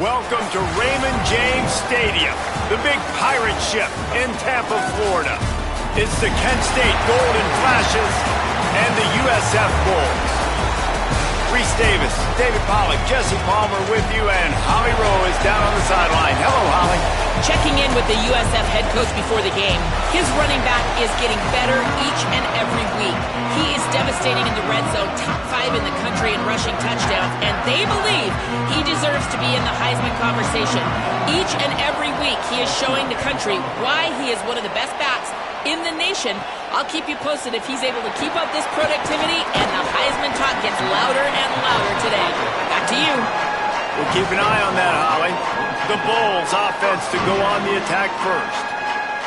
Welcome to Raymond James Stadium, the big pirate ship in Tampa, Florida. It's the Kent State Golden Flashes and the USF Bulls. Reese Davis, David Pollack, Jesse Palmer with you, and Holly Rowe is down on the sideline. Hello, Holly. Checking in with the USF head coach before the game. His running back is getting better each and every week. He is devastating in the red zone, top 5 in the country in rushing touchdowns, and they believe he deserves to be in the Heisman conversation. Each and every week, he is showing the country why he is one of the best backs in the nation. I'll keep you posted if he's able to keep up this productivity, and the Heisman talk gets louder and louder today. Back to you. We'll keep an eye on that, Holly. The Bulls offense to go on the attack first.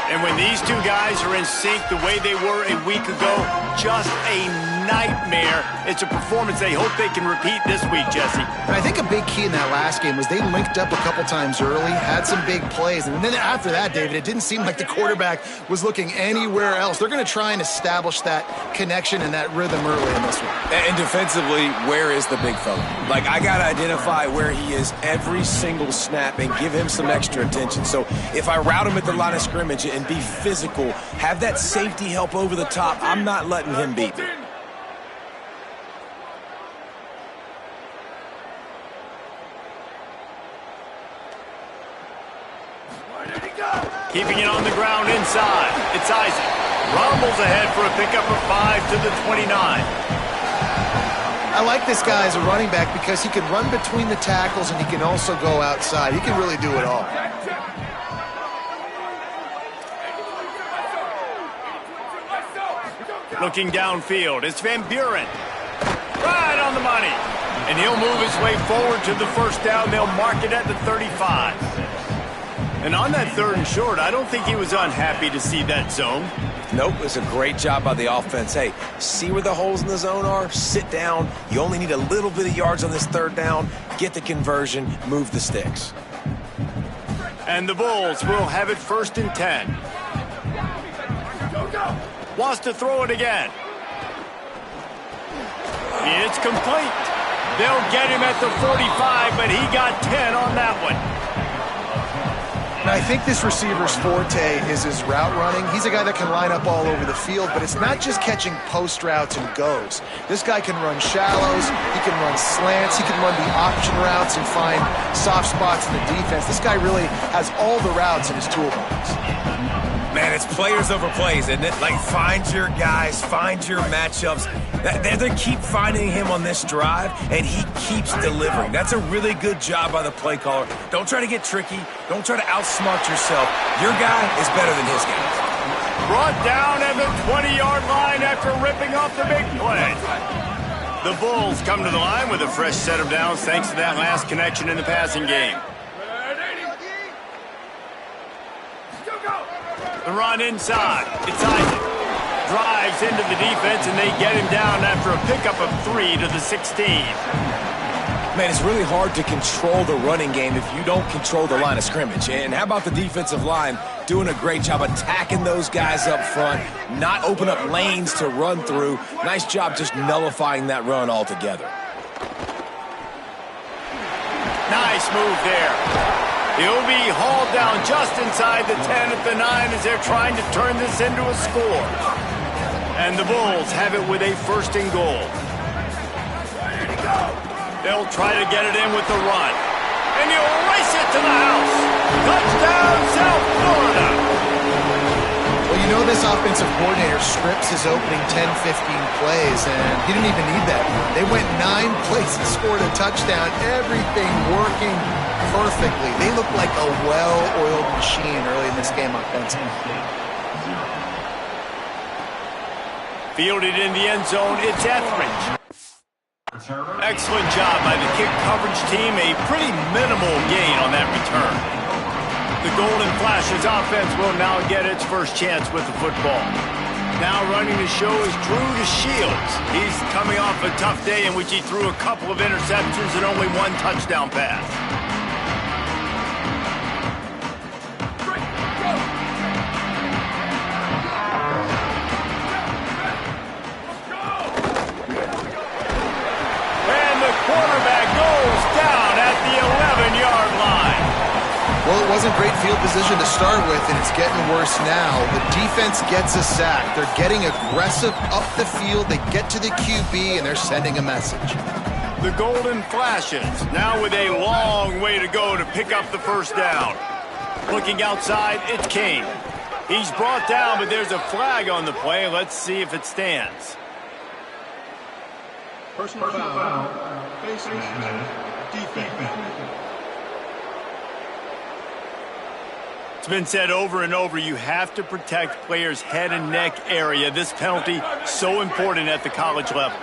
And when these two guys are in sync the way they were a week ago, just a nightmare. It's a performance they hope they can repeat this week, Jesse. And I think a big key in that last game was they linked up a couple times early, had some big plays, and then after that, David, it didn't seem like the quarterback was looking anywhere else. They're going to try and establish that connection and that rhythm early in this one. And defensively, where is the big fella? Like, I got to identify where he is every single snap and give him some extra attention. So if I route him at the line of scrimmage and be physical, have that safety help over the top, I'm not letting him beat me. Keeping it on the ground inside. It's Isaac. Rumbles ahead for a pickup of 5 to the 29. I like this guy as a running back because he can run between the tackles and he can also go outside. He can really do it all. Looking downfield, it's Van Buren. Right on the money. And he'll move his way forward to the first down. They'll mark it at the 35. And on that 3rd and short, I don't think he was unhappy to see that zone. Nope, it's a great job by the offense. Hey, see where the holes in the zone are? Sit down. You only need a little bit of yards on this 3rd down. Get the conversion, move the sticks. And the Bulls will have it 1st and 10. Wants to throw it again. It's complete. They'll get him at the 45, but he got 10 on that one. And I think this receiver's forte is his route running. He's a guy that can line up all over the field, but it's not just catching post routes and goes. This guy can run shallows, he can run slants, he can run the option routes and find soft spots in the defense. This guy really has all the routes in his toolbox. Man, it's players over plays, isn't it? Like, find your guys, find your matchups. They keep finding him on this drive, and he keeps delivering. That's a really good job by the play caller. Don't try to get tricky. Don't try to outsmart yourself. Your guy is better than his guy. Brought down at the 20-yard line after ripping off the big play. The Bulls come to the line with a fresh set of downs thanks to that last connection in the passing game. The run inside. It's Isaac. Drives into the defense, and they get him down after a pickup of 3 to the 16. Man, it's really hard to control the running game if you don't control the line of scrimmage. And how about the defensive line doing a great job attacking those guys up front, not open up lanes to run through. Nice job just nullifying that run altogether. Nice move there. He'll be hauled down just inside the 10 at the 9 as they're trying to turn this into a score. And the Bulls have it with a 1st and goal. They'll try to get it in with the run. And he'll race it to the house. Touchdown, South Florida. Well, you know this offensive coordinator scripts his opening 10, 15 plays, and he didn't even need that. They went 9 plays and scored a touchdown. Everything working perfectly. They look like a well-oiled machine early in this game offensively. Fielded in the end zone, it's Etheridge. Excellent job by the kick coverage team. A pretty minimal gain on that return. The Golden Flashes offense will now get its first chance with the football. Now running the show is Drew Shields. He's coming off a tough day in which he threw a couple of interceptions and only 1 touchdown pass. Quarterback goes down at the 11-yard line. Well, it wasn't great field position to start with, and it's getting worse now. The defense gets a sack. They're getting aggressive up the field. They get to the QB, and they're sending a message. The Golden Flashes, now with a long way to go to pick up the first down. Looking outside, it's King. He's brought down, but there's a flag on the play. Let's see if it stands. Personal foul, face mask, defense. It's been said over and over, you have to protect players' head and neck area. This penalty, so important at the college level.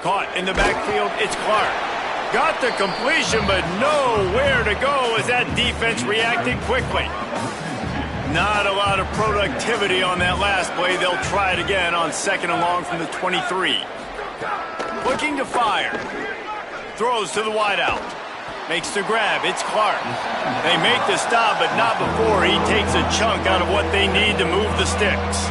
Caught in the backfield, it's Clark. Got the completion, but nowhere to go as that defense reacted quickly. Not a lot of productivity on that last play. They'll try it again on 2nd and long from the 23. Looking to fire. Throws to the wideout. Makes the grab. It's Clark. They make the stop, but not before he takes a chunk out of what they need to move the sticks.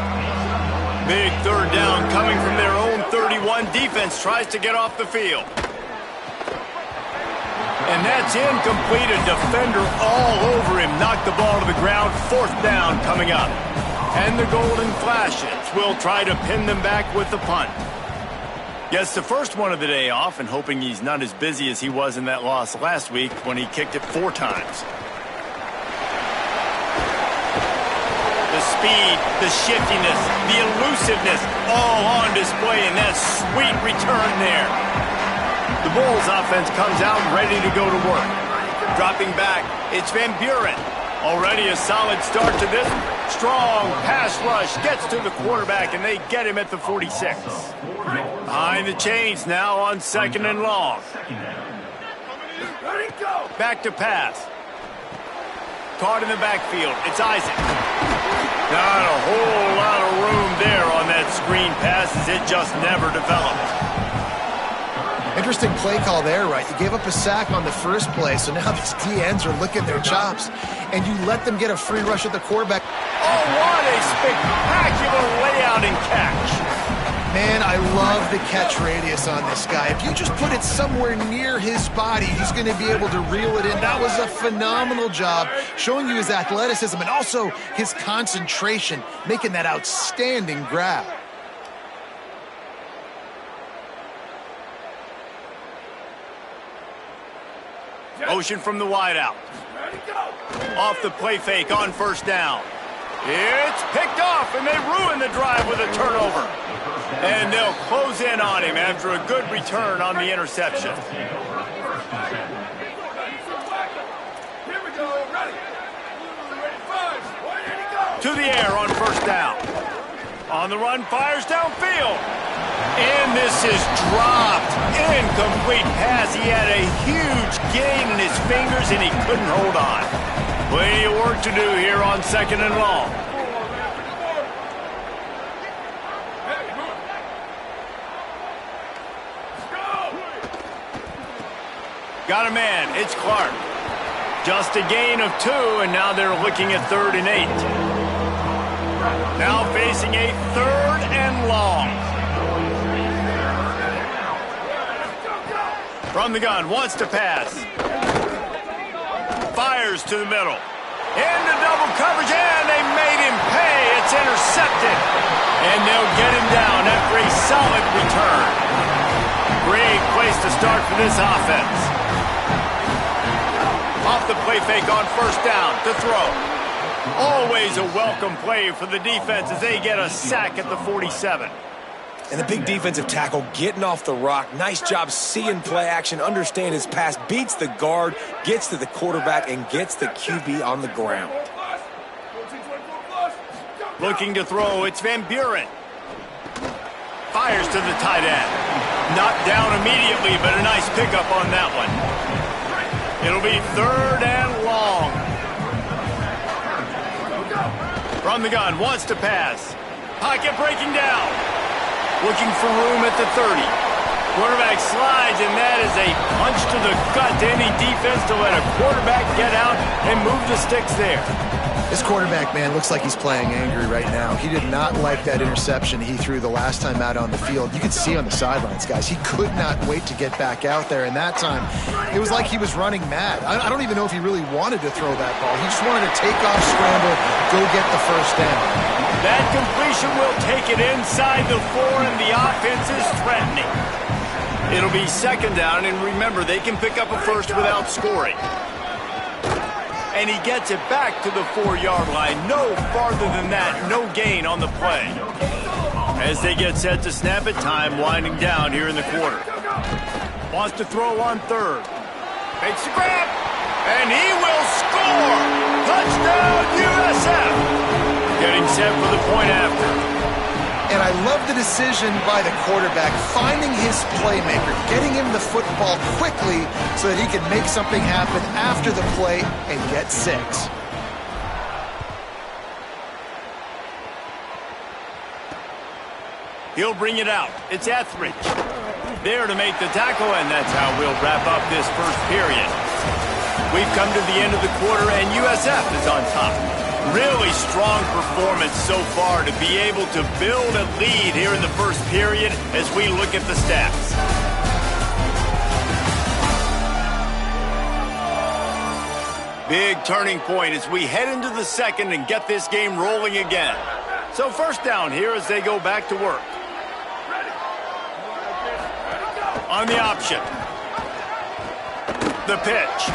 Big 3rd down coming from their own 31. Defense tries to get off the field. And that's incomplete. A defender all over him. Knocked the ball to the ground. 4th down coming up. And the Golden Flashes will try to pin them back with the punt. Gets the first one of the day off and hoping he's not as busy as he was in that loss last week when he kicked it 4 times. The speed, the shiftiness, the elusiveness, all on display in that sweet return there. The Bulls offense comes out ready to go to work. Dropping back, it's Van Buren. Already a solid start to this. Strong pass rush gets to the quarterback, and they get him at the 46. Behind the chains now on 2nd and long. Back to pass. Caught in the backfield. It's Isaac. Not a whole lot of room there on that screen pass as it just never developed. Interesting play call there, right? You gave up a sack on the first play, so now these DNs are licking their chops, and you let them get a free rush at the quarterback. Oh, what a spectacular layout and catch. Man, I love the catch radius on this guy. If you just put it somewhere near his body, he's going to be able to reel it in. That was a phenomenal job, showing you his athleticism and also his concentration, making that outstanding grab. Motion from the wideout. Off the play fake on 1st down. It's picked off, and they ruin the drive with a turnover. And they'll close in on him after a good return on the interception. To the air on 1st down. On the run, fires downfield. And this is dropped. Incomplete pass. He had a huge gain in his fingers, and he couldn't hold on. Plenty of work to do here on 2nd and long. Got a man. It's Clark. Just a gain of 2, and now they're looking at 3rd and 8. Now facing a 3rd and long. From the gun, wants to pass. Fires to the middle. Into double coverage, and they made him pay. It's intercepted. And they'll get him down after a solid return. Great place to start for this offense. Off the play fake on 1st down to throw. Always a welcome play for the defense as they get a sack at the 47. And the big defensive tackle getting off the rock. Nice job seeing play action, understand his pass, beats the guard, gets to the quarterback, and gets the QB on the ground. Looking to throw, it's Van Buren. Fires to the tight end. Knocked down immediately, but a nice pickup on that one. It'll be 3rd and long. From the gun, wants to pass. Pocket breaking down. Looking for room at the 30. Quarterback slides, and that is a punch to the gut to any defense to let a quarterback get out and move the sticks there. This quarterback, man, looks like he's playing angry right now. He did not like that interception he threw the last time out on the field. You could see on the sidelines, guys, he could not wait to get back out there. And that time, it was like he was running mad. I don't even know if he really wanted to throw that ball. He just wanted to take off, scramble, go get the first down. That completion will take it inside the 4, and the offense is threatening. It'll be second down, and remember, they can pick up a first without scoring. And he gets it back to the 4-yard line. No farther than that, no gain on the play. As they get set to snap it, time winding down here in the quarter. Wants to throw on third. Makes the grab, and he will score! Touchdown, USF! Getting set for the point after. And I love the decision by the quarterback, finding his playmaker, getting him the football quickly so that he can make something happen after the play and get 6. He'll bring it out. It's Etheridge. There to make the tackle, and that's how we'll wrap up this first period. We've come to the end of the quarter, and USF is on top. Really strong performance so far to be able to build a lead here in the first period as we look at the stats. Big turning point as we head into the second and get this game rolling again. So first down here as they go back to work. On the option. The pitch.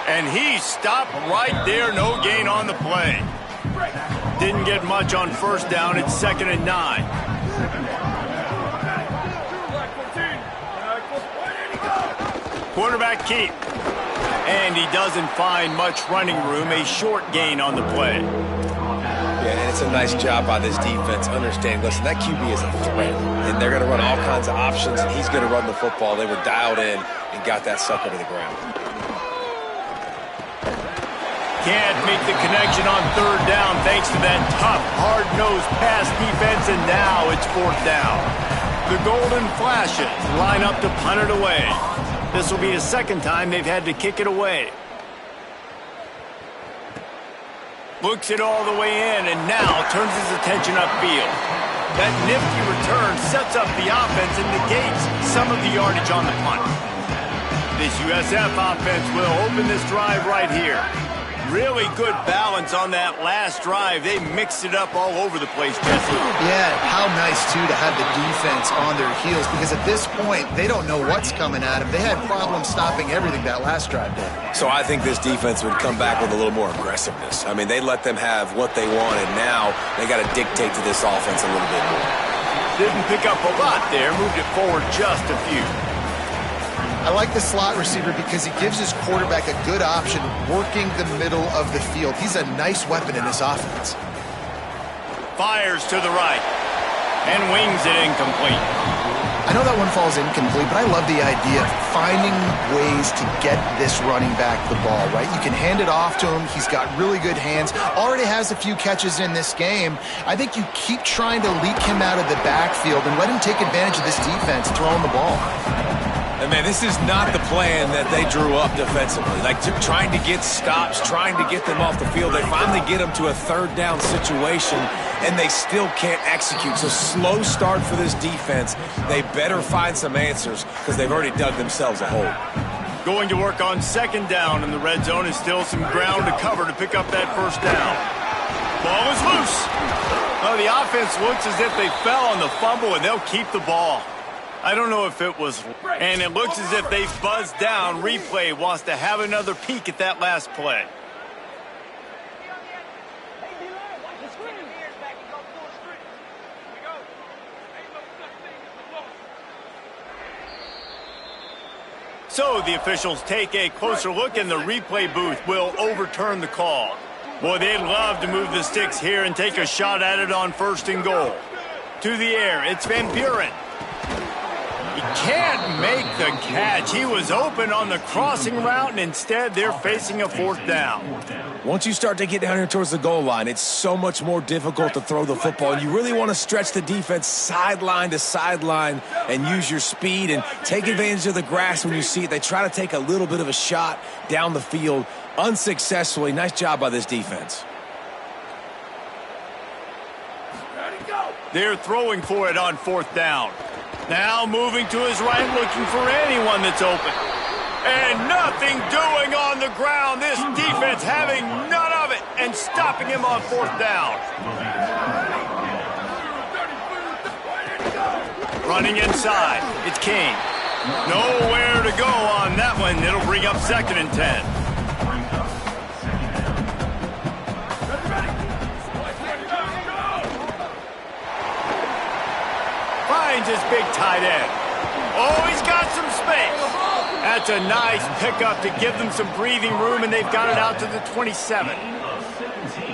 And he stopped right there, no gain on the play. Didn't get much on first down, it's 2nd and 9. Quarterback keep. And he doesn't find much running room, a short gain on the play. Yeah, and it's a nice job by this defense understanding, listen, that QB is a threat, and they're going to run all kinds of options, and he's going to run the football. They were dialed in and got that sucker to the ground. Can't make the connection on third down thanks to that tough, hard-nosed pass defense, and now it's 4th down. The Golden Flashes line up to punt it away. This will be the second time they've had to kick it away. Looks it all the way in, and now turns his attention upfield. That nifty return sets up the offense and negates some of the yardage on the punt. This USF offense will open this drive right here. Really good balance on that last drive. They mixed it up all over the place, Jesse. Yeah, how nice, too, to have the defense on their heels, because at this point, they don't know what's coming at them. They had problems stopping everything that last drive did. So I think this defense would come back with a little more aggressiveness. I mean, they let them have what they wanted. Now they got to dictate to this offense a little bit more. Didn't pick up a lot there. Moved it forward just a few. I like the slot receiver because he gives his quarterback a good option working the middle of the field. He's a nice weapon in this offense. Fires to the right and wings it incomplete. I know that one falls incomplete, but I love the idea of finding ways to get this running back the ball, right? You can hand it off to him. He's got really good hands. Already has a few catches in this game. I think you keep trying to leak him out of the backfield and let him take advantage of this defense throwing the ball. And man, this is not the plan that they drew up defensively. Like trying to get stops, trying to get them off the field. They finally get them to a 3rd down situation, and they still can't execute. So slow start for this defense. They better find some answers because they've already dug themselves a hole. Going to work on 2nd down in the red zone, and still some ground to cover to pick up that first down. Ball is loose. Oh, the offense looks as if they fell on the fumble, and they'll keep the ball. I don't know if it was, and it looks as if they've buzzed down. Replay wants to have another peek at that last play. So the officials take a closer look, and the replay booth will overturn the call. Boy, they'd love to move the sticks here and take a shot at it on 1st and goal. To the air, it's Van Buren. He Can't make the catch. He was open on the crossing route, and instead they're facing a 4th down. Once you start to get down here towards the goal line, it's so much more difficult to throw the football. And you really want to stretch the defense sideline to sideline and use your speed and take advantage of the grass when you see it. They try to take a little bit of a shot down the field unsuccessfully. Nice job by this defense. They're throwing for it on 4th down. Now moving to his right, looking for anyone that's open. And nothing doing on the ground. This defense having none of it and stopping him on 4th down. Running inside. It's King. Nowhere to go on that one. It'll bring up 2nd and 10. Finds his big tight end. Oh, he's got some space. That's a nice pickup to give them some breathing room, and they've got it out to the 27.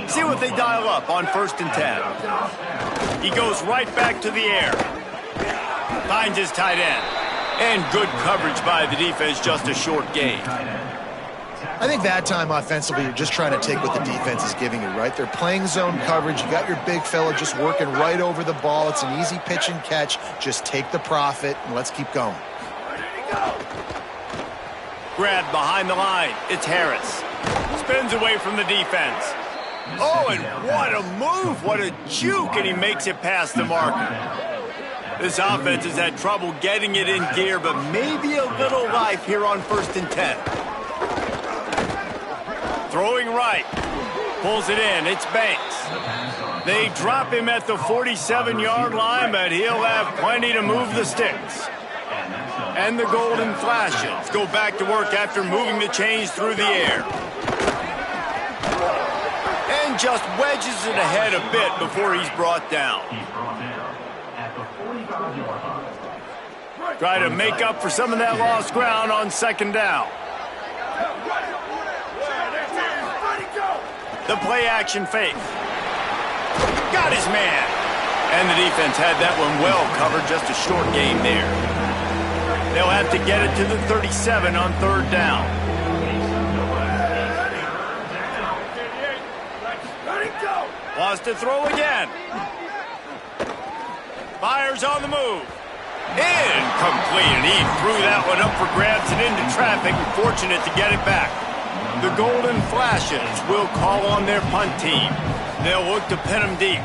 See what they dial up on 1st and 10. He goes right back to the air. Finds his tight end. And good coverage by the defense, just a short gain. I think that time offensively, you're just trying to take what the defense is giving you, right? They're playing zone coverage. You got your big fella just working right over the ball. It's an easy pitch and catch. Just take the profit, and let's keep going. Grabbed behind the line. It's Harris. Spins away from the defense. Oh, and what a move. What a juke, and he makes it past the marker. This offense has had trouble getting it in gear, but maybe a little life here on 1st and 10. Throwing right. Pulls it in. It's Banks. They drop him at the 47-yard line, but he'll have plenty to move the sticks. And the golden flashes go back to work after moving the chains through the air. And just wedges it ahead a bit before he's brought down. Try to make up for some of that lost ground on 2nd down. The play action fake. Got his man. And the defense had that one well covered, just a short gain there. They'll have to get it to the 37 on 3rd down. Wants to throw again. Fires on the move. Incomplete, and he threw that one up for grabs and into traffic, and fortunate to get it back. The Golden Flashes will call on their punt team. They'll look to pin them deep.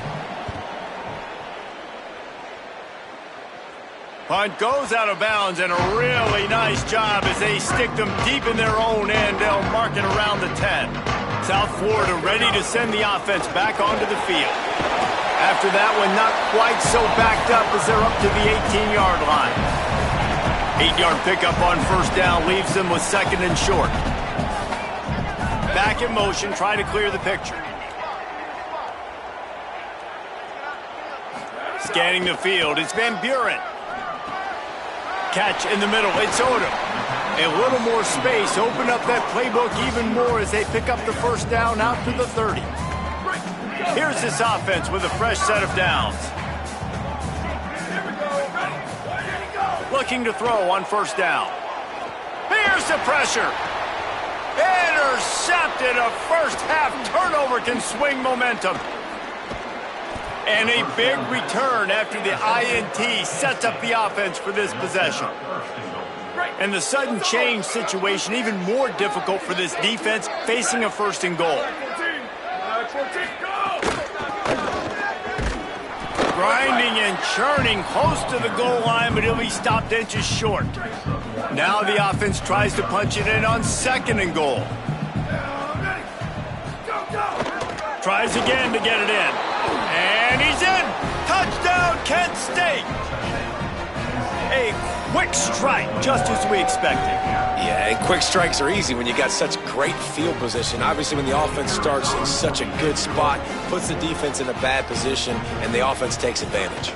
Punt goes out of bounds, and a really nice job as they stick them deep in their own end. They'll mark it around the 10. South Florida ready to send the offense back onto the field. After that one, not quite so backed up as they're up to the 18-yard line. 8-yard pickup on 1st down leaves them with 2nd and short. Back in motion, try to clear the picture. Scanning the field, it's Van Buren. Catch in the middle, it's Odom. A little more space, open up that playbook even more as they pick up the 1st down out to the 30. Here's this offense with a fresh set of downs. Looking to throw on 1st down. Here's the pressure. Intercepted. A first-half turnover can swing momentum. And a big return after the INT sets up the offense for this possession. And the sudden change situation even more difficult for this defense facing a 1st and goal. Grinding and churning close to the goal line, but he'll be stopped inches short. Now the offense tries to punch it in on 2nd and goal. Tries again to get it in. And he's in! Touchdown, Kent State! A quick strike, just as we expected. Yeah, and quick strikes are easy when you got such great field position. Obviously, when the offense starts in such a good spot, puts the defense in a bad position, and the offense takes advantage.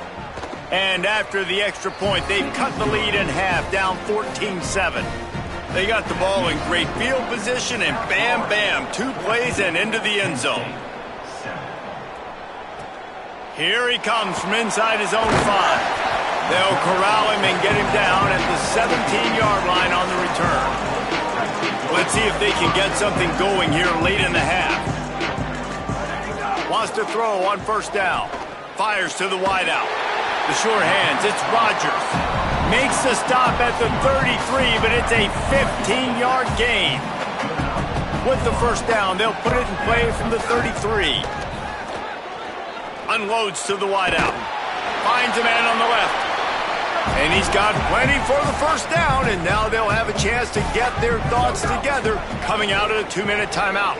And after the extra point, they've cut the lead in half, down 14-7. They got the ball in great field position, and bam, bam, 2 plays and into the end zone. Here he comes from inside his own 5. They'll corral him and get him down at the 17-yard line on the return. Let's see if they can get something going here late in the half. Wants to throw on first down. Fires to the wideout. The short hands, it's Rodgers. Makes the stop at the 33, but it's a 15-yard gain. With the first down, they'll put it in play from the 33. Unloads to the wideout. Finds a man on the left. And he's got plenty for the first down, and now they'll have a chance to get their thoughts together coming out of a 2-minute timeout.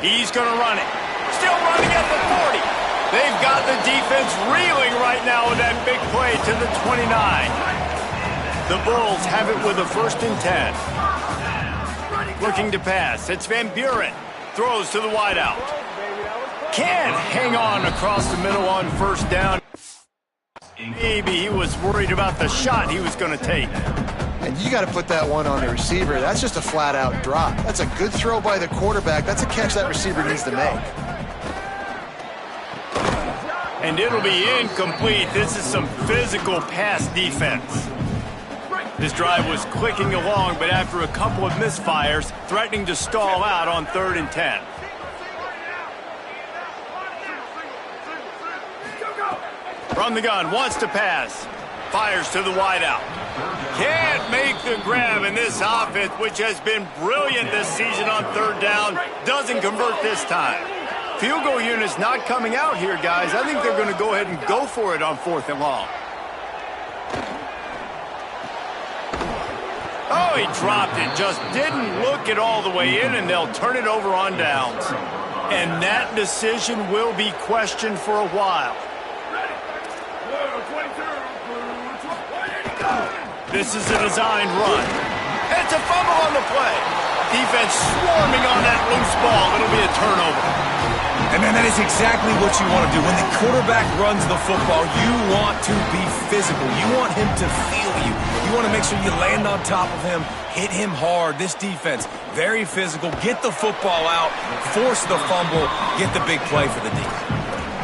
He's going to run it. Still running at the 40. They've got the defense reeling right now with that big play to the 29. The Bulls have it with a 1st and 10. Looking to pass. It's Van Buren. Throws to the wideout. Can't hang on across the middle on first down. Maybe he was worried about the shot he was going to take. And you got to put that one on the receiver. That's just a flat-out drop. That's a good throw by the quarterback. That's a catch that receiver needs to make. And it'll be incomplete. This is some physical pass defense. This drive was clicking along, but after a couple of misfires, threatening to stall out on 3rd and 10. From the gun, wants to pass. Fires to the wideout. Can't make the grab, in this offense, which has been brilliant this season on 3rd down, doesn't convert this time. Field goal unit's not coming out here, guys. I think they're going to go ahead and go for it on 4th and long. Oh, he dropped it. Just didn't look it all the way in, and they'll turn it over on downs. And that decision will be questioned for a while. This is a designed run. It's a fumble on the play. Defense swarming on that loose ball. It'll be a turnover. And man, that is exactly what you want to do. When the quarterback runs the football, you want to be physical. You want him to feel you. You want to make sure you land on top of him, hit him hard. This defense, very physical. Get the football out, force the fumble, get the big play for the D.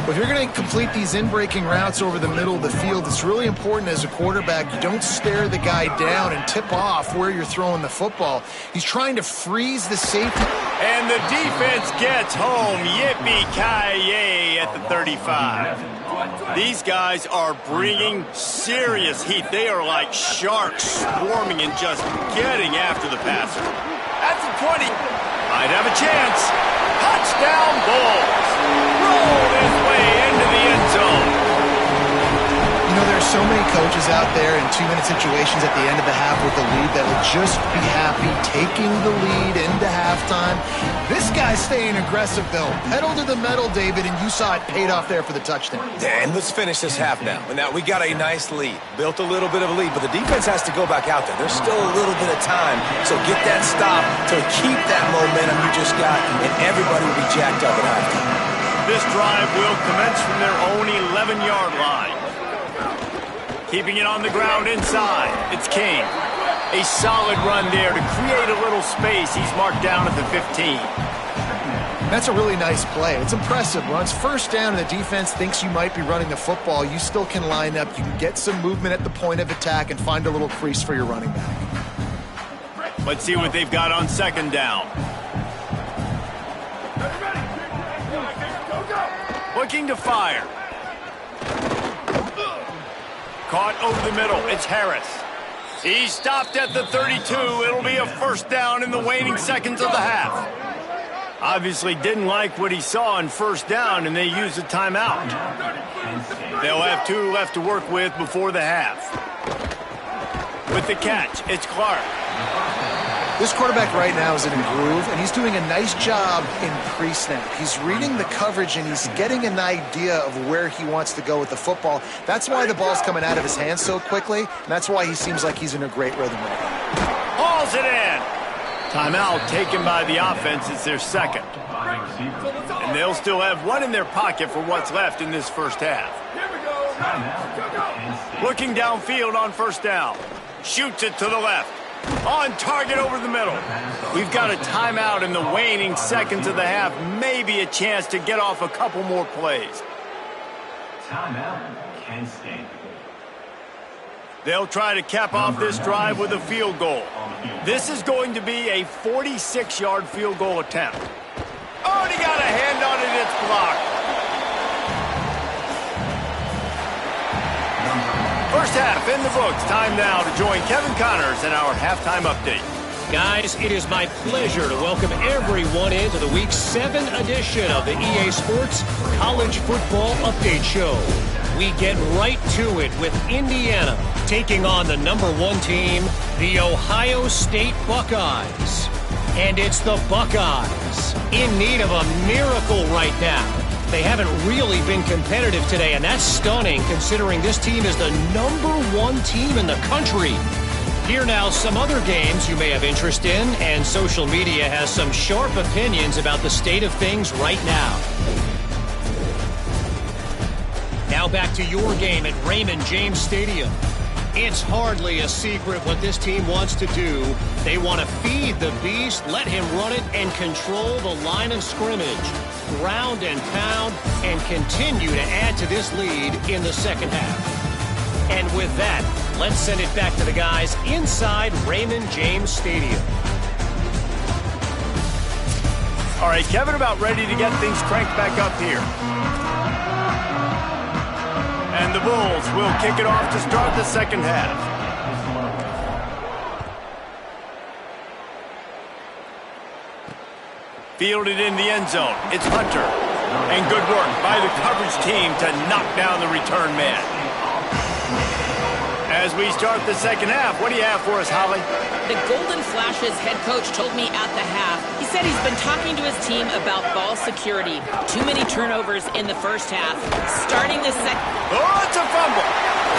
If you're going to complete these in-breaking routes over the middle of the field, it's really important as a quarterback you don't stare the guy down and tip off where you're throwing the football. He's trying to freeze the safety. And the defense gets home. Yippee-ki-yay at the 35. These guys are bringing serious heat. They are like sharks swarming and just getting after the passer. At the 20. Might have a chance. Touchdown Bulls. Roll this way into the end zone. You know, there are so many coaches out there in 2-minute situations at the end of the half with the lead that will just be happy taking the lead into halftime. This guy's staying aggressive, though. Pedal to the metal, David, and you saw it paid off there for the touchdown. And let's finish this half now. And now we got a nice lead. Built a little bit of a lead, but the defense has to go back out there. There's still a little bit of time. So get that stop to keep that momentum you just got, and everybody will be jacked up at halftime. This drive will commence from their own 11-yard line. Keeping it on the ground inside. It's King. A solid run there to create a little space. He's marked down at the 15. That's a really nice play. It's impressive. Runs first down and the defense thinks you might be running the football. You still can line up. You can get some movement at the point of attack and find a little crease for your running back. Let's see what they've got on 2nd down. Looking to fire. Caught over the middle. It's Harris. He stopped at the 32. It'll be a 1st down in the waning seconds of the half. Obviously didn't like what he saw on 1st down, and they used a timeout. They'll have 2 left to work with before the half. With the catch, it's Clark. This quarterback right now is in a groove, and he's doing a nice job in pre-snap. He's reading the coverage, and he's getting an idea of where he wants to go with the football. That's why the ball's coming out of his hands so quickly, and that's why he seems like he's in a great rhythm right now. Hauls it in. Timeout taken by the offense. It's their 2nd. And they'll still have 1 in their pocket for what's left in this first half. Looking downfield on 1st down. Shoots it to the left. On target over the middle. We've got a timeout in the waning seconds of the half. Maybe a chance to get off a couple more plays. Timeout, Kent State. They'll try to cap off this drive with a field goal. This is going to be a 46-yard field goal attempt. Oh, and he got a hand on it. It's blocked. First half in the books. Time now to join Kevin Connors in our halftime update. Guys, it is my pleasure to welcome everyone into the Week 7 edition of the EA Sports College Football Update Show. We get right to it with Indiana taking on the #1 team, the Ohio State Buckeyes. And it's the Buckeyes in need of a miracle right now. They haven't really been competitive today, and that's stunning considering this team is the #1 team in the country. Here now, some other games you may have interest in, and social media has some sharp opinions about the state of things right now. Now back to your game at Raymond James Stadium. It's hardly a secret what this team wants to do. They want to feed the beast, let him run it, and control the line of scrimmage. Ground and pound, and continue to add to this lead in the second half. And with that, let's send it back to the guys inside Raymond James Stadium. All right, Kevin, about ready to get things cranked back up here. And the Bulls will kick it off to start the second half. Fielded in the end zone. It's Hunter. And good work by the coverage team to knock down the return man. As we start the second half, what do you have for us, Holly? The Golden Flashes head coach told me at the half, he said he's been talking to his team about ball security. Too many turnovers in the first half. Starting the second. Oh, it's a fumble.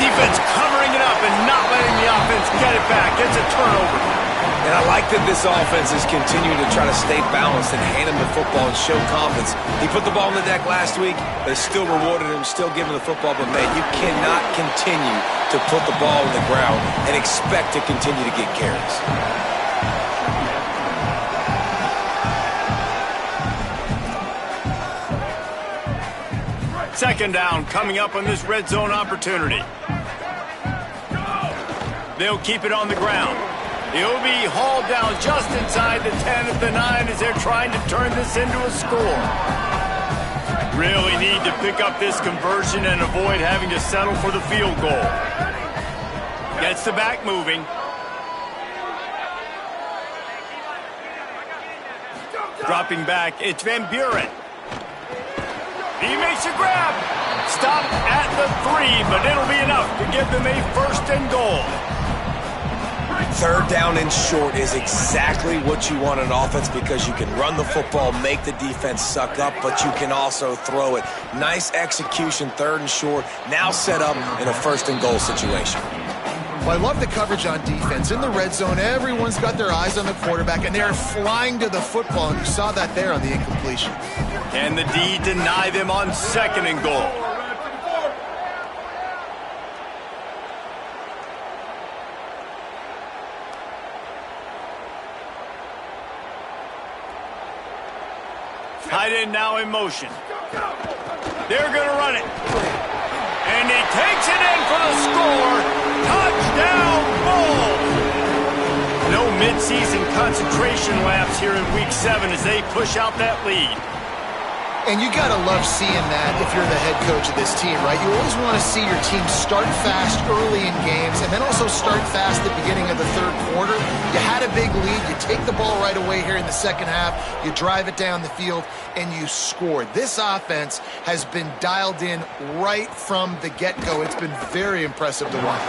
Defense covering it up and not letting the offense get it back. It's a turnover. And I like that this offense is continuing to try to stay balanced and hand him the football and show confidence. He put the ball on the deck last week. They still rewarded him, still giving him the football. But, man, you cannot continue to put the ball on the ground and expect to continue to get carries. Second down coming up on this red zone opportunity. They'll keep it on the ground. He'll be hauled down just inside the 10 at the 9 as they're trying to turn this into a score. Really need to pick up this conversion and avoid having to settle for the field goal. Gets the back moving. Dropping back, it's Van Buren. He makes a grab. Stopped at the 3, but it'll be enough to give them a first and goal. Third down and short is exactly what you want in offense because you can run the football, make the defense suck up, but you can also throw it. Nice execution, third and short, now set up in a first and goal situation. Well, I love the coverage on defense. In the red zone, everyone's got their eyes on the quarterback, and they're flying to the football, and you saw that there on the incompletion. Can the D deny them on second and goal? Tight end now in motion. They're going to run it. And he takes it in for the score. Touchdown, Bulls! No midseason concentration laps here in Week 7 as they push out that lead. And you got to love seeing that if you're the head coach of this team, right? You always want to see your team start fast early in games and then also start fast at the beginning of the third quarter. You had a big lead. You take the ball right away here in the second half. You drive it down the field, and you score. This offense has been dialed in right from the get-go. It's been very impressive to watch.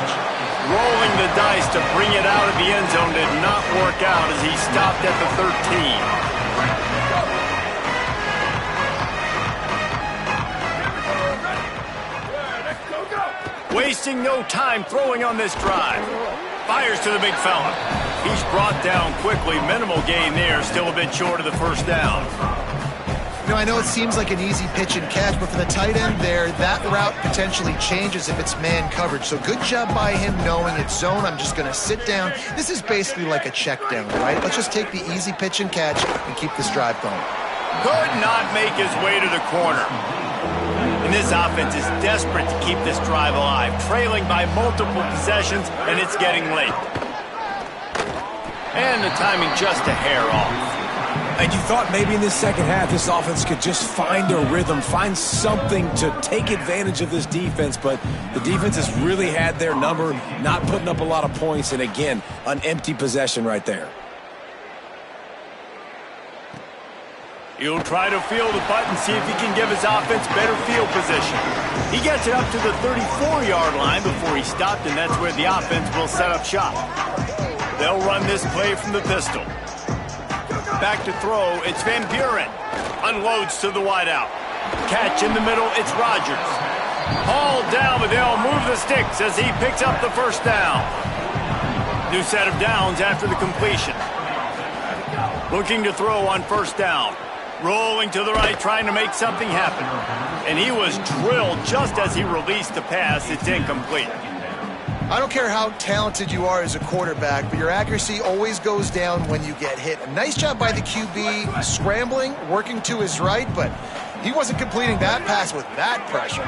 Rolling the dice to bring it out of the end zone did not work out as he stopped at the 13. Wasting no time throwing on this drive. Fires to the big fella. He's brought down quickly. Minimal gain there. Still a bit short of the first down. You know, I know it seems like an easy pitch and catch, but for the tight end there, that route potentially changes if it's man coverage. So good job by him knowing it's zone. I'm just going to sit down. This is basically like a check down, right? Let's just take the easy pitch and catch and keep this drive going. Could not make his way to the corner. And this offense is desperate to keep this drive alive, trailing by multiple possessions, and it's getting late. And the timing just a hair off. And you thought maybe in this second half this offense could just find a rhythm, find something to take advantage of this defense, but the defense has really had their number, not putting up a lot of points, and again, an empty possession right there. He'll try to feel the button, see if he can give his offense better field position. He gets it up to the 34-yard line before he stopped, and that's where the offense will set up shop. They'll run this play from the pistol. Back to throw, it's Van Buren. Unloads to the wideout. Catch in the middle, it's Rodgers. Hauled down, but they'll move the sticks as he picks up the first down. New set of downs after the completion. Looking to throw on first down. Rolling to the right, trying to make something happen. And he was drilled just as he released the pass. It's incomplete. I don't care how talented you are as a quarterback, but your accuracy always goes down when you get hit. A nice job by the QB, scrambling, working to his right, but he wasn't completing that pass with that pressure.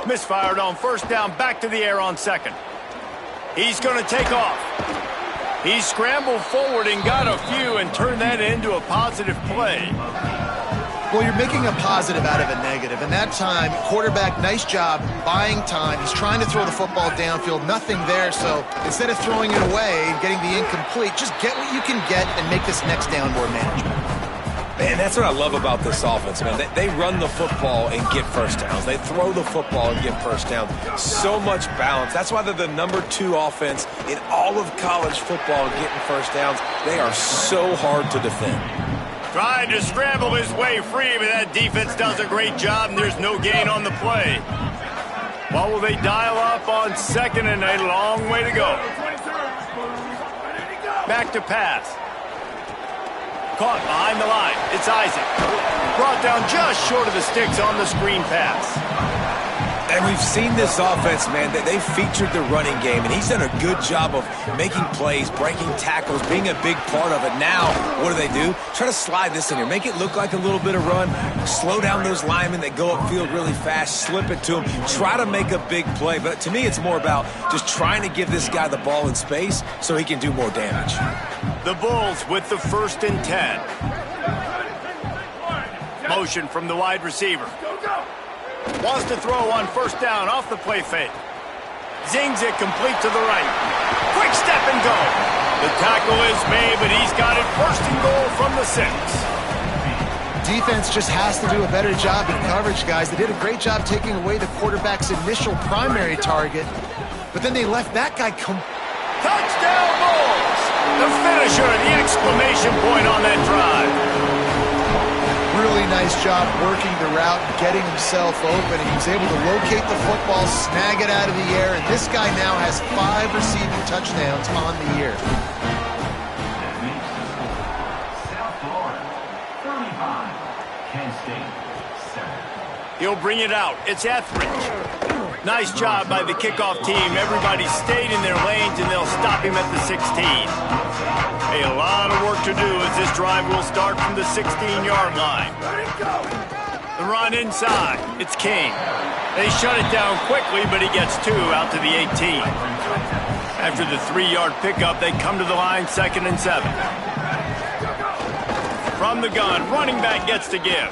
Misfired on first down, back to the air on second. He's going to take off. He scrambled forward and got a few and turned that into a positive play. Well, you're making a positive out of a negative, and that time, quarterback, nice job, buying time. He's trying to throw the football downfield, nothing there, so instead of throwing it away and getting the incomplete, just get what you can get and make this next down more manageable. Man, that's what I love about this offense, man. They run the football and get first downs. They throw the football and get first downs. So much balance. That's why they're the #2 offense in all of college football getting first downs. They are so hard to defend. Tried to scramble his way free, but that defense does a great job, and there's no gain on the play. What will they dial up on second, and a long way to go. Back to pass. Caught behind the line. It's Isaac. Brought down just short of the sticks on the screen pass. And we've seen this offense, man, that they featured the running game, and he's done a good job of making plays, breaking tackles, being a big part of it. Now, what do? Try to slide this in here. Make it look like a little bit of run. Slow down those linemen that go upfield really fast. Slip it to him. Try to make a big play. But to me, it's more about just trying to give this guy the ball in space so he can do more damage. The Bulls with the 1st and 10. Motion from the wide receiver. Wants to throw on first down off the play fake. Zings it complete to the right. Quick step and go. The tackle is made, but he's got it 1st and goal from the 6. Defense just has to do a better job in coverage, guys. They did a great job taking away the quarterback's initial primary target, but then they left that guy Touchdown Bulls! The finisher, the exclamation point on that drive. Really nice job working the route, getting himself open, and he was able to locate the football, snag it out of the air, and this guy now has 5 receiving touchdowns on the year. South Florida, 35, Kent State, 7. He'll bring it out. It's Etheridge. Nice job by the kickoff team. Everybody stayed in their lanes, and they'll stop him at the 16. A lot of work to do as this drive will start from the 16-yard line. The run inside. It's King. They shut it down quickly, but he gets 2 out to the 18. After the 3-yard pickup, they come to the line 2nd and 7. From the gun, running back gets to give.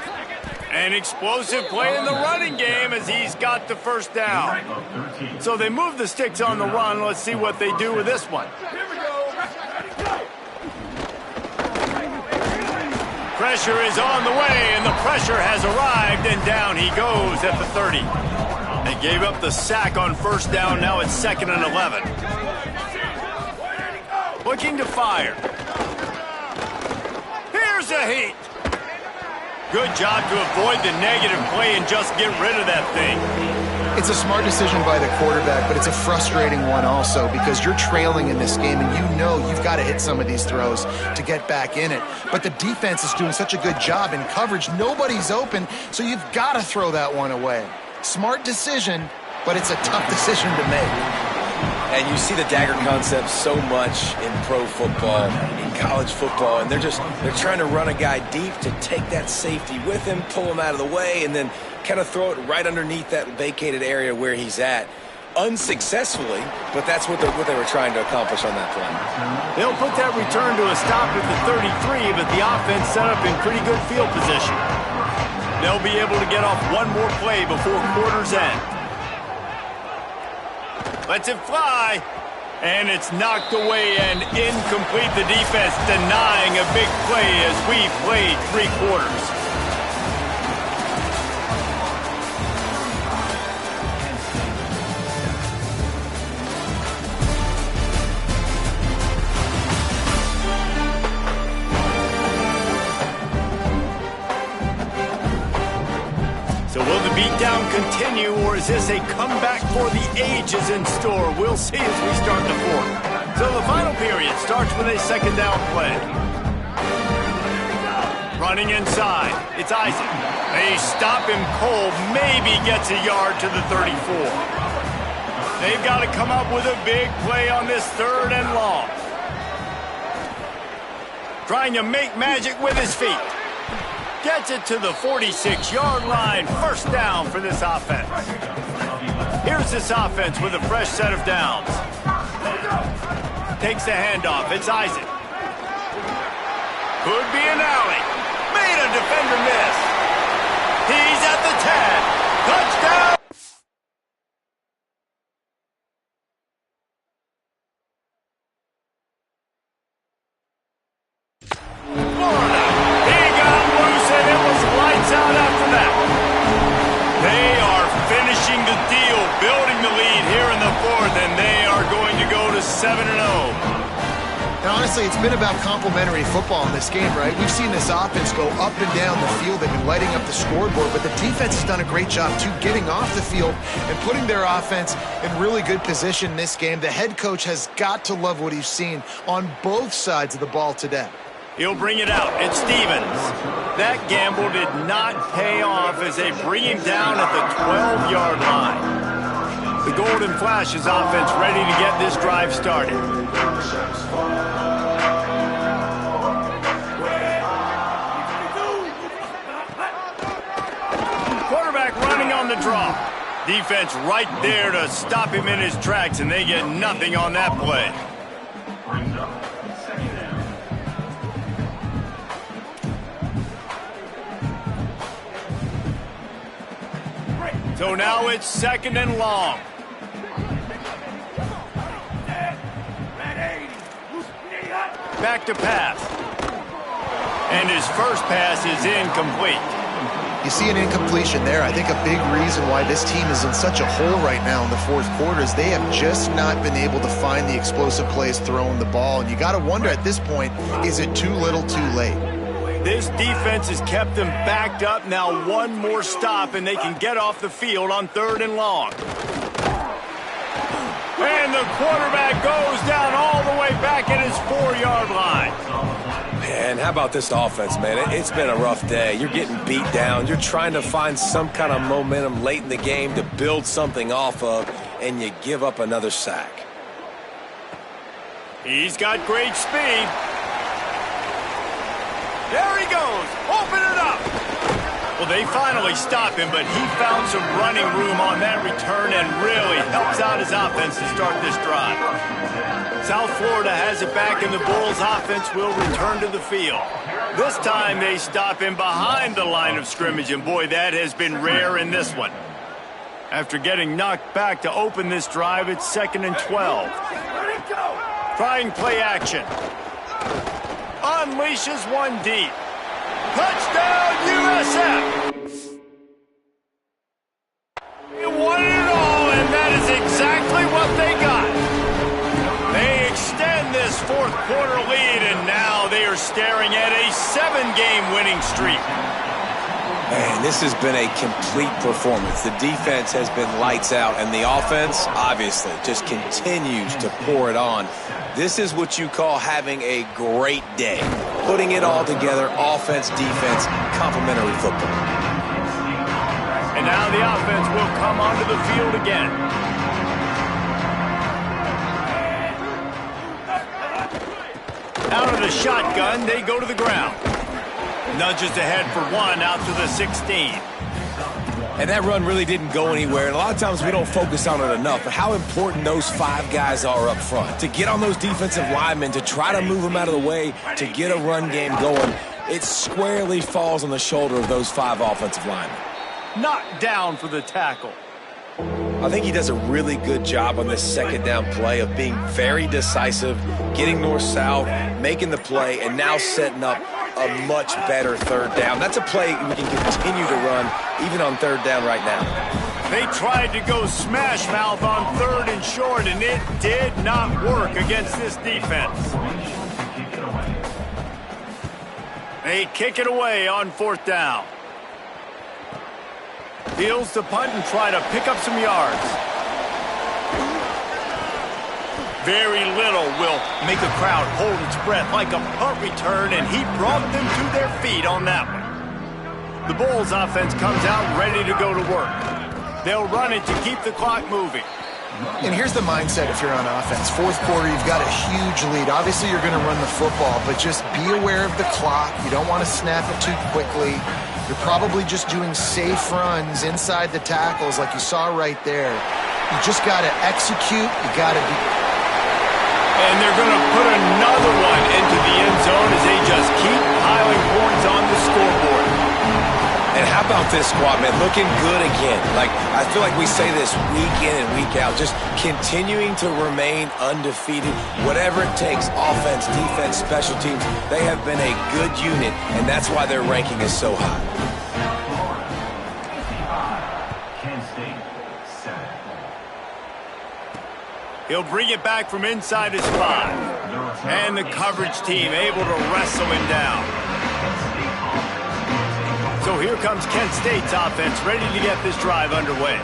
An explosive play in the running game as he's got the first down. So they move the sticks on the run. Let's see what they do with this one. Pressure is on the way, and the pressure has arrived, and down he goes at the 30. They gave up the sack on first down. Now it's 2nd and 11. Looking to fire. Here's a heat. Good job to avoid the negative play and just get rid of that thing. It's a smart decision by the quarterback, but it's a frustrating one also because you're trailing in this game and you know you've got to hit some of these throws to get back in it. But the defense is doing such a good job in coverage. Nobody's open, so you've got to throw that one away. Smart decision, but it's a tough decision to make. And you see the dagger concept so much in pro football. college football, and they're trying to run a guy deep to take that safety with him, pull him out of the way, and then kind of throw it right underneath that vacated area where he's at. Unsuccessfully, but that's what they were trying to accomplish on that play. They'll put that return to a stop at the 33, but the offense set up in pretty good field position. They'll be able to get off one more play before quarter's end. Lets it fly, and it's knocked away and incomplete. The defense denying a big play as we played 3 quarters. So will the beatdown continue, or is this a comeback for the ages in store? We'll see as we start the 4th. So the final period starts with a 2nd down play. Running inside, it's Isaac. They stop him cold, maybe gets a yard to the 34. They've got to come up with a big play on this 3rd and long. Trying to make magic with his feet. Gets it to the 46-yard line. 1st down for this offense. Here's this offense with a fresh set of downs. Takes the handoff. It's Isaac. Could be an alley. Made a defender miss. He's at the 10. Touchdown! Out after that. They are finishing the deal, building the lead here in the 4th, and they are going to go to 7-0. And honestly, it's been about complementary football in this game, right? We've seen this offense go up and down the field. They've been lighting up the scoreboard, but the defense has done a great job, too, getting off the field and putting their offense in really good position in this game. The head coach has got to love what he's seen on both sides of the ball today. He'll bring it out. It's Stevens. That gamble did not pay off as they bring him down at the 12-yard line. The Golden Flashes offense ready to get this drive started. Quarterback running on the draw. Defense right there to stop him in his tracks, and they get nothing on that play. So now it's 2nd and long. Back to pass. And his first pass is incomplete. You see an incompletion there. I think a big reason why this team is in such a hole right now in the 4th quarter is they have just not been able to find the explosive plays throwing the ball. And you got to wonder at this point, is it too little too late? This defense has kept them backed up. Now one more stop, and they can get off the field on 3rd and long. And the quarterback goes down all the way back at his 4-yard line. Man, how about this offense, man? It's been a rough day. You're getting beat down. You're trying to find some kind of momentum late in the game to build something off of, and you give up another sack. He's got great speed. There he goes. Open it up. Well, they finally stop him, but he found some running room on that return and really helps out his offense to start this drive. South Florida has it back, and the Bulls' offense will return to the field. This time they stop him behind the line of scrimmage, and boy, that has been rare in this one. After getting knocked back to open this drive, it's 2nd and 12. Trying play action. Unleashes one deep. Touchdown, USF! They wanted it all, and that is exactly what they got. They extend this 4th quarter lead, and now they are staring at a 7-game winning streak. Man, this has been a complete performance. The defense has been lights out, and the offense, obviously, just continues to pour it on. This is what you call having a great day. Putting it all together, offense, defense, complementary football. And now the offense will come onto the field again. Out of set a shotgun, they go to the ground. Nudges ahead for 1 out to the 16. And that run really didn't go anywhere. And a lot of times we don't focus on it enough, but how important those 5 guys are up front. To get on those defensive linemen, to try to move them out of the way, to get a run game going, it squarely falls on the shoulder of those 5 offensive linemen. Knocked down for the tackle. I think he does a really good job on this second down play of being very decisive, getting north-south, making the play, and now setting up a much better third down. That's a play we can continue to run even on third down right now. They tried to go smash mouth on 3rd and short, and it did not work against this defense. They kick it away on 4th down. Fields to punt and try to pick up some yards. Very little will make a crowd hold its breath like a punt return, and he brought them to their feet on that one. The Bulls offense comes out ready to go to work. They'll run it to keep the clock moving. And here's the mindset if you're on offense. 4th quarter, you've got a huge lead. Obviously, you're going to run the football, but just be aware of the clock. You don't want to snap it too quickly. You're probably just doing safe runs inside the tackles like you saw right there. You just got to execute. You got to be... And they're going to put another one into the end zone as they just keep piling points on the scoreboard. And how about this squad, man? Looking good again. Like, I feel like we say this week in and week out, just continuing to remain undefeated. Whatever it takes, offense, defense, special teams, they have been a good unit, and that's why their ranking is so high. He'll bring it back from inside his 5. And the coverage team able to wrestle him down. So here comes Kent State's offense ready to get this drive underway.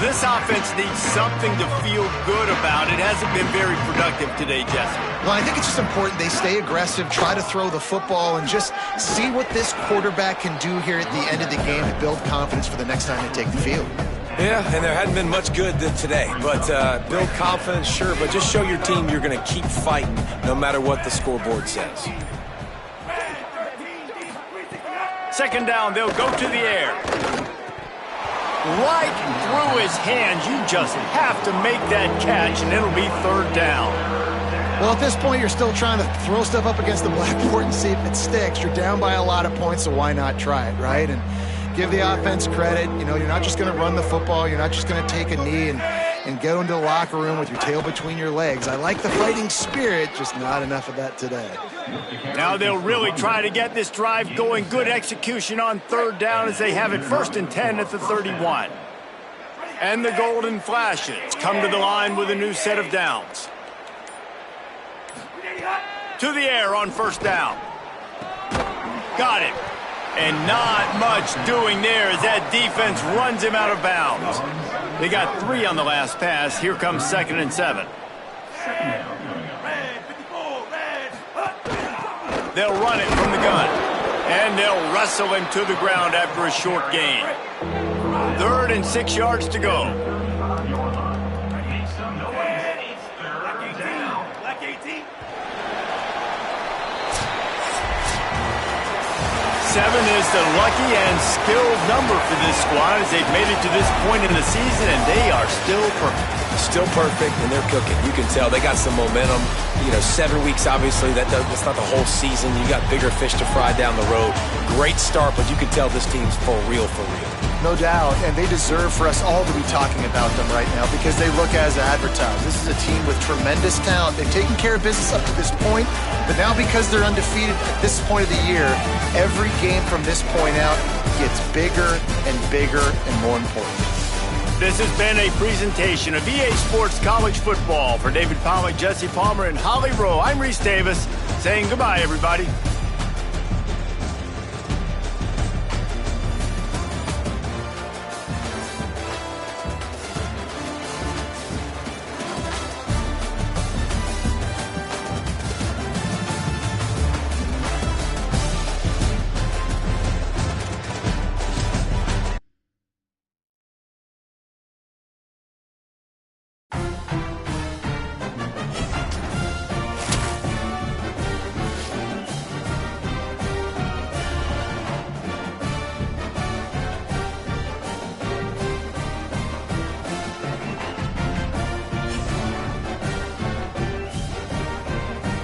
This offense needs something to feel good about. It hasn't been very productive today, Jesse. Well, I think it's just important they stay aggressive, try to throw the football, and just see what this quarterback can do here at the end of the game to build confidence for the next time they take the field. Yeah, and there hadn't been much good today. But build confidence, sure, but just show your team you're going to keep fighting no matter what the scoreboard says. 2nd down, they'll go to the air. Right through his hands. You just have to make that catch, and it'll be 3rd down. Well, at this point, you're still trying to throw stuff up against the blackboard and see if it sticks. You're down by a lot of points, so why not try it, right? And give the offense credit. You know, you're not just going to run the football. You're not just going to take a knee and go into the locker room with your tail between your legs. I like the fighting spirit, just not enough of that today. Now they'll really try to get this drive going. Good execution on 3rd down as they have it 1st and 10 at the 31. And the Golden Flashes come to the line with a new set of downs. To the air on 1st down. Got it. And not much doing there as that defense runs him out of bounds. They got 3 on the last pass. Here comes 2nd and 7. They'll run it from the gun. And they'll wrestle him to the ground after a short gain. 3rd and 6 yards to go. 7 is the lucky and skilled number for this squad as they've made it to this point in the season, and they are still perfect. Still perfect, and they're cooking. You can tell they got some momentum. You know, 7 weeks, obviously, that's not the whole season. You got bigger fish to fry down the road. Great start, but you can tell this team's for real, for real. No doubt, and they deserve for us all to be talking about them right now because they look as advertised. This is a team with tremendous talent. They've taken care of business up to this point, but now because they're undefeated at this point of the year, every game from this point out gets bigger and bigger and more important. This has been a presentation of EA Sports College Football. For David Pollack, Jesse Palmer, and Holly Rowe, I'm Reese Davis saying goodbye, everybody.